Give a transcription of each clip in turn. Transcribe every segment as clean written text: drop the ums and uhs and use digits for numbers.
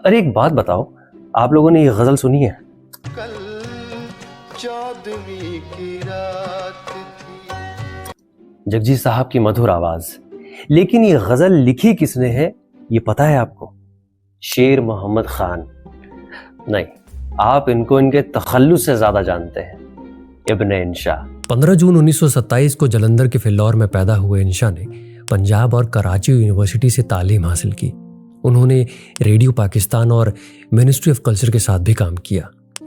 ارے ایک بات بتاؤ، آپ لوگوں نے یہ غزل سنی ہے؟ کل 14ویں کی رات تھی. جگجیت صاحب کی مدھر آواز. لیکن یہ غزل لکھی کس نے ہے یہ پتا ہے آپ کو؟ شیر محمد خان. نہیں، آپ ان کو ان کے تخلص سے زیادہ جانتے ہیں. ابن انشا. 15 جون 1927 کو جلندھر کے فلور میں پیدا ہوئے انشا نے پنجاب اور کراچی یونیورسٹی سے تعلیم حاصل کی. انہوں نے ریڈیو پاکستان اور منسٹری آف کلچر کے ساتھ بھی کام کیا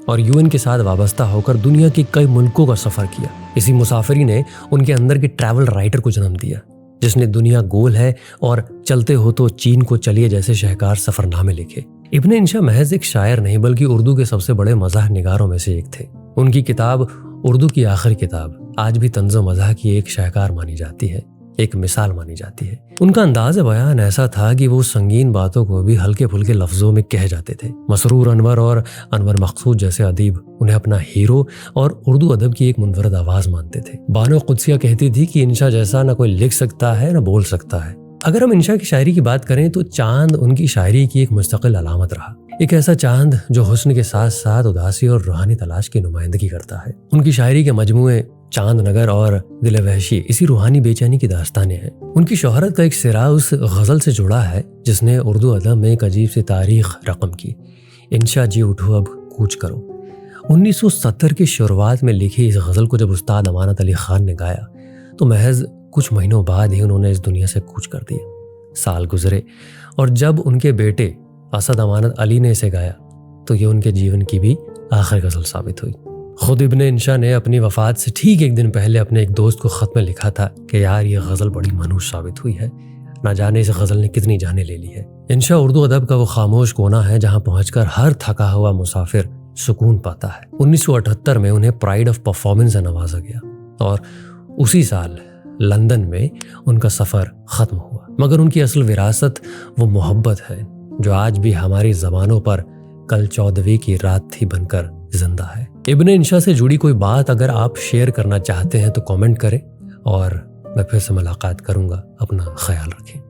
اور UN کے ساتھ وابستہ ہو کر دنیا کے کئی ملکوں کا سفر کیا. اسی مسافری نے ان کے اندر کے ٹریول رائٹر کو جنم دیا، جس نے دنیا گول ہے اور چلتے ہو تو چین کو چلیے جیسے شہکار سفر نامے لکھے. ابن انشا محض ایک شاعر نہیں بلکہ اردو کے سب سے بڑے مزاح نگاروں میں سے ایک تھے. ان کی کتاب اردو کی آخری کتاب آج بھی طنز و مزاح کی ایک شاہکار مانی جاتی ہے، ایک مثال مانی جاتی ہے. ان کا انداز بیان ایسا تھا کہ وہ سنگین باتوں کو بھی ہلکے پھلکے لفظوں میں کہہ جاتے تھے. مسرور انور اور انور مقصود جیسے ادیب انہیں اپنا ہیرو اور اردو ادب کی ایک منفرد آواز مانتے تھے. بانو قدسیہ کہتی تھی کہ انشا جیسا نہ کوئی لکھ سکتا ہے نہ بول سکتا ہے. اگر ہم انشا کی شاعری کی بات کریں تو چاند ان کی شاعری کی ایک مستقل علامت رہا. ایک ایسا چاند جو حسن کے ساتھ ساتھ اداسی اور روحانی تلاش کی نمائندگی کرتا ہے. ان کی شاعری کے مجموعے چاند نگر اور دل وحشی اسی روحانی بے چینی کی داستانیں ہیں. ان کی شہرت کا ایک سرا اس غزل سے جڑا ہے جس نے اردو ادب میں ایک عجیب سی تاریخ رقم کی. انشا جی اٹھو اب کوچ کرو. 1970 کی شروعات میں لکھی اس غزل کو جب استاد امانت علی خان نے گایا تو محض کچھ مہینوں بعد ہی انہوں نے اس دنیا سے کوچ کر دیا. سال گزرے اور جب ان کے بیٹے اسد امانت علی نے اسے گایا تو یہ ان کے جیون کی بھی آخری غزل ثابت ہوئی. خود ابن انشا نے اپنی وفات سے ٹھیک ایک دن پہلے اپنے ایک دوست کو خط میں لکھا تھا کہ یار یہ غزل بڑی منحوس ثابت ہوئی ہے، نہ جانے اس غزل نے کتنی جانیں لے لی ہے. انشا اردو ادب کا وہ خاموش کونا ہے جہاں پہنچ کر ہر تھکا ہوا مسافر سکون پاتا ہے. 1978 میں انہیں پرائڈ آف پرفارمنس سے نوازا گیا اور اسی سال لندن میں ان کا سفر ختم ہوا. مگر ان کی اصل وراثت وہ محبت ہے جو آج بھی ہماری زبانوں پر کل 14ویں کی رات تھی بن کر زندہ ہے. ابن انشا سے جڑی کوئی بات اگر آپ شیئر کرنا چاہتے ہیں تو کامنٹ کریں اور میں پھر سے ملاقات کروں گا. اپنا خیال رکھیں.